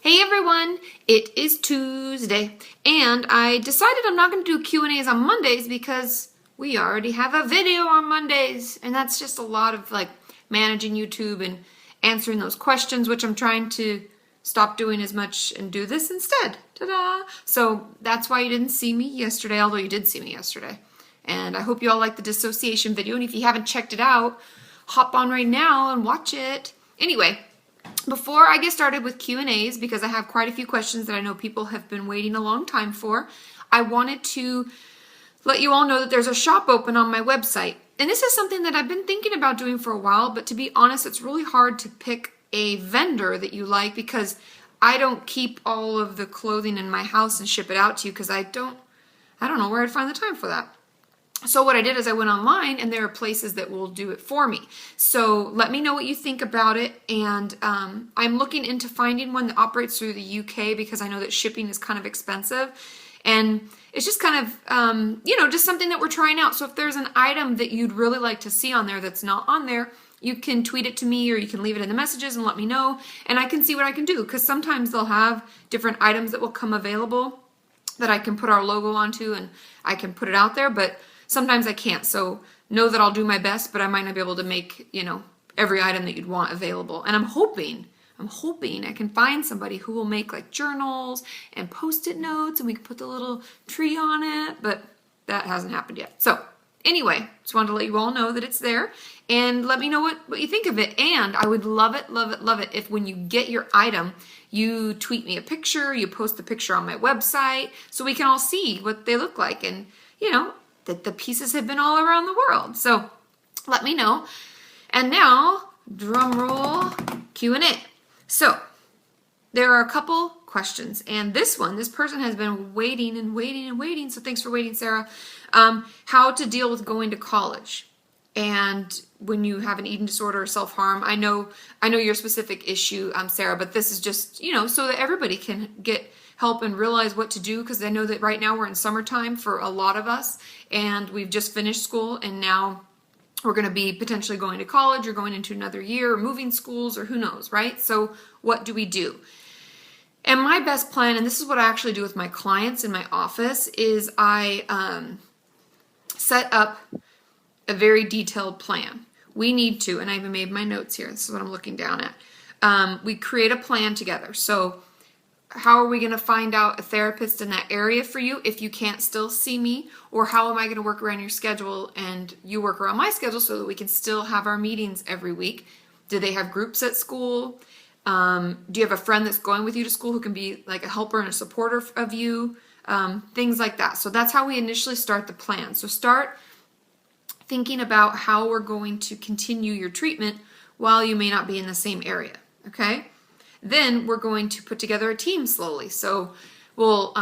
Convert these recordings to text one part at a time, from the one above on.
Hey everyone, it is Tuesday, and I decided I'm not going to do Q&As on Mondays because we already have a video on Mondays, and that's just a lot of managing YouTube and answering those questions, which I'm trying to stop doing as much and do this instead. Ta-da! So that's why you didn't see me yesterday, although you did see me yesterday. And I hope you all liked the dissociation video, and if you haven't checked it out, hop on right now and watch it. Anyway, before I get started with Q&As, because I have quite a few questions that I know people have been waiting a long time for, I wanted to let you all know that there's a shop open on my website. And this is something that I've been thinking about doing for a while, but to be honest, it's really hard to pick a vendor that you like because I don't keep all of the clothing in my house and ship it out to you because I don't know where I'd find the time for that. So what I did is I went online, and there are places that will do it for me. So let me know what you think about it, and I'm looking into finding one that operates through the UK because I know that shipping is kind of expensive, and it's just kind of, just something that we're trying out. So if there's an item that you'd really like to see on there that's not on there, you can tweet it to me or you can leave it in the messages and let me know, and I can see what I can do because sometimes they'll have different items that will come available that I can put our logo onto and I can put it out there, but sometimes I can't, so know that I'll do my best, but I might not be able to make, every item that you'd want available. And I'm hoping I can find somebody who will make journals and post-it notes, and we can put the little tree on it, but that hasn't happened yet. So anyway, just wanted to let you all know that it's there, and let me know what you think of it. And I would love it if when you get your item, you tweet me a picture, you post the picture on my website, so we can all see what they look like, and that the pieces have been all around the world. So let me know. And now, drum roll, Q&A. So there are a couple questions, and this person has been waiting and waiting and waiting, so thanks for waiting, Sarah. How to deal with going to college and when you have an eating disorder or self-harm. I know your specific issue, Sarah, but this is just, so that everybody can get help and realize what to do, because I know that right now we're in summertime for a lot of us, and we've just finished school, and now we're going to be potentially going to college or going into another year or moving schools or who knows, right? So what do we do? And my best plan, and this is what I actually do with my clients in my office, is I set up a very detailed plan. We need to, and I even made my notes here. This is what I'm looking down at. We create a plan together. So how are we going to find out a therapist in that area for you if you can't still see me? Or how am I going to work around your schedule and you work around my schedule so that we can still have our meetings every week? Do they have groups at school? Do you have a friend that's going with you to school who can be like a helper and a supporter of you? Things like that. So that's how we initially start the plan. So start thinking about how we're going to continue your treatment while you may not be in the same area, okay? Then we're going to put together a team slowly. So we'll,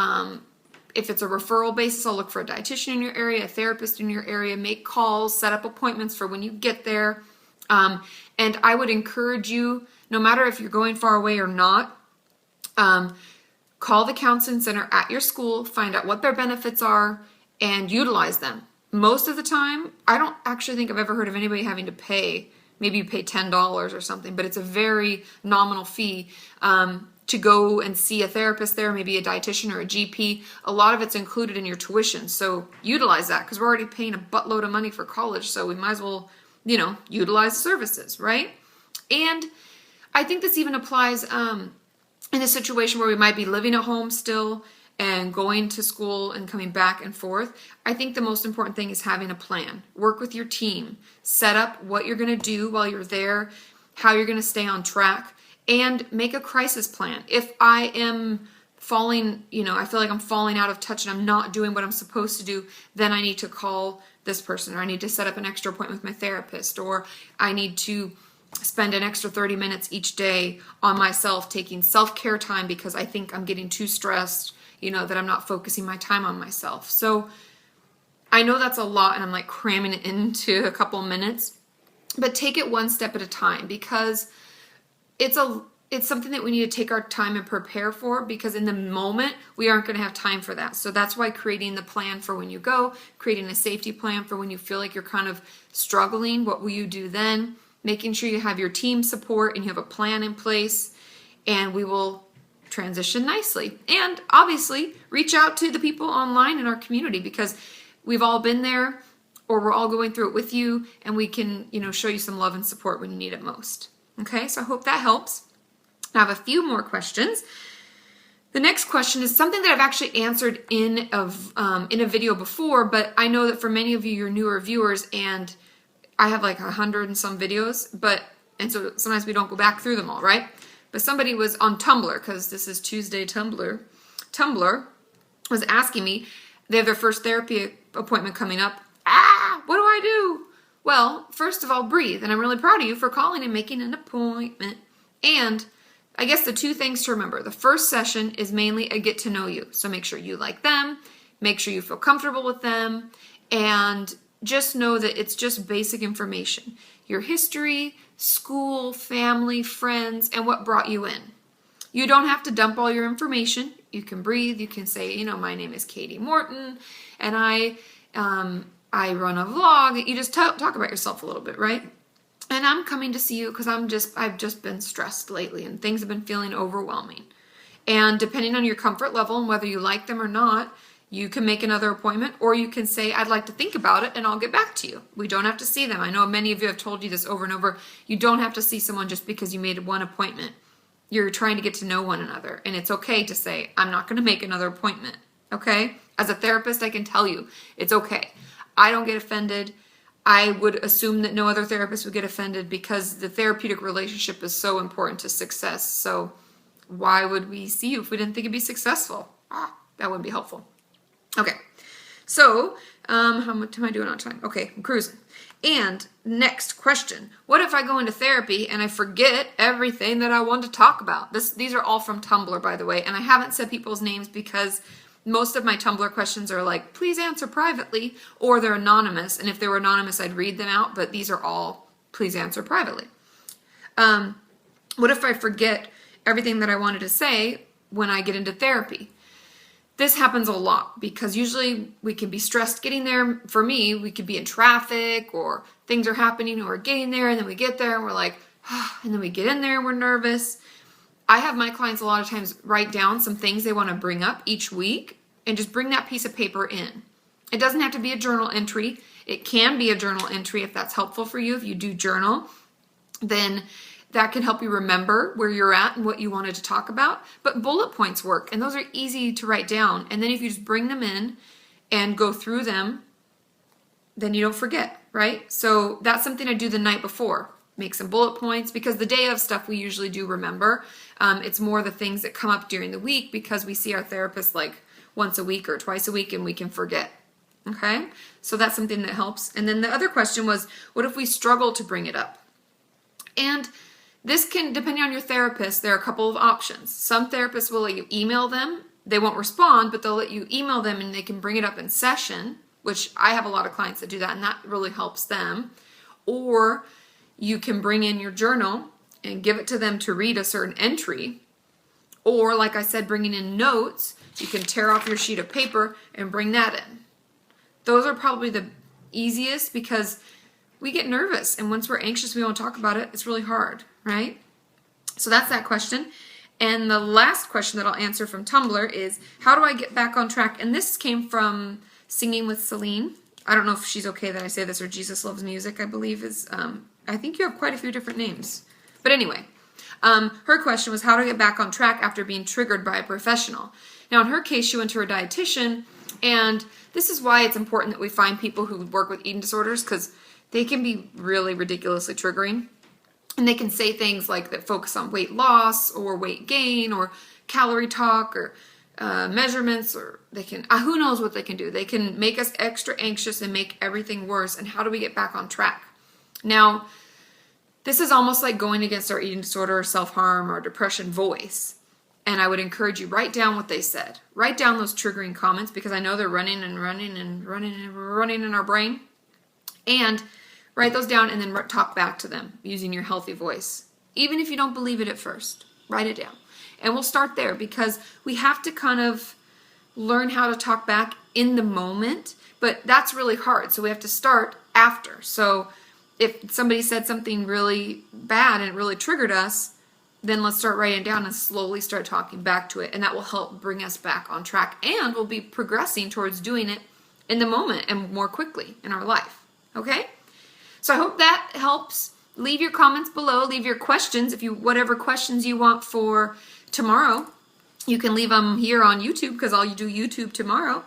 if it's a referral basis, I'll look for a dietitian in your area, a therapist in your area, make calls, set up appointments for when you get there. And I would encourage you, no matter if you're going far away or not, call the counseling center at your school, find out what their benefits are, and utilize them. Most of the time, I don't actually think I've ever heard of anybody having to pay. Maybe you pay $10 or something, but it's a very nominal fee to go and see a therapist there, maybe a dietitian or a GP. A lot of it's included in your tuition, so utilize that because we're already paying a buttload of money for college, so we might as well, utilize the services, right? And I think this even applies in a situation where we might be living at home still and going to school and coming back and forth. I think the most important thing is having a plan. Work with your team. Set up what you're going to do while you're there, how you're going to stay on track, and make a crisis plan. If I am falling, I feel like I'm falling out of touch and I'm not doing what I'm supposed to do, then I need to call this person, or I need to set up an extra appointment with my therapist, or I need to spend an extra 30 minutes each day on myself, taking self-care time because I think I'm getting too stressed, that I'm not focusing my time on myself. So I know that's a lot and I'm cramming it into a couple minutes, but take it one step at a time because it's something that we need to take our time and prepare for, because in the moment we aren't going to have time for that. So that's why creating the plan for when you go, creating a safety plan for when you feel like you're kind of struggling, what will you do then? Making sure you have your team support and you have a plan in place, and we will transition nicely. And obviously, reach out to the people online in our community because we've all been there, or we're all going through it with you, and we can, show you some love and support when you need it most. Okay, so I hope that helps. I have a few more questions. The next question is something that I've actually answered in a video before, but I know that for many of you, you're newer viewers, and I have like 100 and some videos, and so sometimes we don't go back through them all, right? But somebody was on Tumblr, because this is Tuesday Tumblr. Tumblr was asking me, they have their first therapy appointment coming up. What do I do? Well, first of all, breathe. And I'm really proud of you for calling and making an appointment. And I guess the two things to remember. The first session is mainly a get to know you. So make sure you like them. Make sure you feel comfortable with them. And just know that it's just basic information. Your history, school, family, friends, and what brought you in. You don't have to dump all your information. You can breathe. You can say, my name is Kati Morton, and I run a vlog. You just talk about yourself a little bit, right? And I'm coming to see you because I've just been stressed lately, and things have been feeling overwhelming. And depending on your comfort level and whether you like them or not, you can make another appointment, or you can say, I'd like to think about it, and I'll get back to you. We don't have to see them. I know many of you have told you this over and over. You don't have to see someone just because you made one appointment. You're trying to get to know one another, and it's okay to say, I'm not going to make another appointment, okay? As a therapist, I can tell you, it's okay. I don't get offended. I would assume that no other therapist would get offended because the therapeutic relationship is so important to success. So why would we see you if we didn't think it'd be successful? That wouldn't be helpful. Okay, so how much am I doing on time? Okay, I'm cruising. And next question. What if I go into therapy and I forget everything that I want to talk about? These are all from Tumblr, by the way, and I haven't said people's names because most of my Tumblr questions are like, please answer privately, or they're anonymous, and if they were anonymous, I'd read them out, but these are all, please answer privately. What if I forget everything that I wanted to say when I get into therapy? This happens a lot because usually we can be stressed getting there. For me, we could be in traffic or things are happening or we're getting there, and then we get there and we're like, and then we get in there and we're nervous. I have my clients a lot of times write down some things they want to bring up each week and just bring that piece of paper in. It doesn't have to be a journal entry. It can be a journal entry if that's helpful for you. If you do journal, then that can help you remember where you're at and what you wanted to talk about. But bullet points work, and those are easy to write down. And then if you just bring them in and go through them, then you don't forget, right? So that's something I do the night before. Make some bullet points, because the day of stuff we usually do remember. It's more the things that come up during the week because we see our therapist like once a week or twice a week and we can forget. Okay? So that's something that helps. And then the other question was, what if we struggle to bring it up? And this can, depending on your therapist, there are a couple of options. Some therapists will let you email them. They won't respond, but they'll let you email them and they can bring it up in session, which I have a lot of clients that do that, and that really helps them. Or you can bring in your journal and give it to them to read a certain entry. Or, like I said, bringing in notes, you can tear off your sheet of paper and bring that in. Those are probably the easiest because we get nervous, and once we're anxious, we won't talk about it. It's really hard, right? So that's that question. And the last question that I'll answer from Tumblr is, how do I get back on track? And this came from Singing with Celine. I don't know if she's okay that I say this, or Jesus Loves Music, I believe is, I think you have quite a few different names. But anyway, her question was how to get back on track after being triggered by a professional. Now, in her case, she went to her dietitian, and this is why it's important that we find people who work with eating disorders, because they can be really ridiculously triggering. And they can say things like that focus on weight loss or weight gain or calorie talk or measurements, or they can, who knows what they can do. They can make us extra anxious and make everything worse. And how do we get back on track? Now, this is almost like going against our eating disorder or self-harm or depression voice. And I would encourage you, write down what they said. Write down those triggering comments, because I know they're running and running and running and running in our brain. And write those down and then talk back to them using your healthy voice. Even if you don't believe it at first, write it down. And we'll start there, because we have to kind of learn how to talk back in the moment, but that's really hard. So we have to start after. So if somebody said something really bad and it really triggered us, then let's start writing it down and slowly start talking back to it. And that will help bring us back on track. And we'll be progressing towards doing it in the moment and more quickly in our life. Okay? So I hope that helps. Leave your comments below. Leave your questions. Whatever questions you want for tomorrow, you can leave them here on YouTube because I'll do YouTube tomorrow.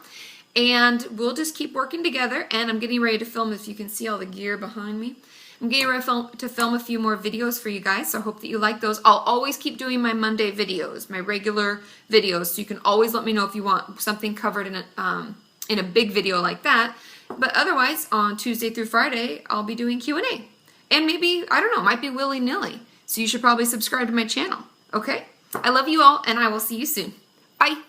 And we'll just keep working together. And I'm getting ready to film, if you can see all the gear behind me. I'm getting ready to film a few more videos for you guys, so I hope that you like those. I'll always keep doing my Monday videos, my regular videos, so you can always let me know if you want something covered in a big video like that. But otherwise, on Tuesday through Friday, I'll be doing Q&A. And maybe, I don't know, might be willy-nilly. So you should probably subscribe to my channel, okay? I love you all, and I will see you soon. Bye.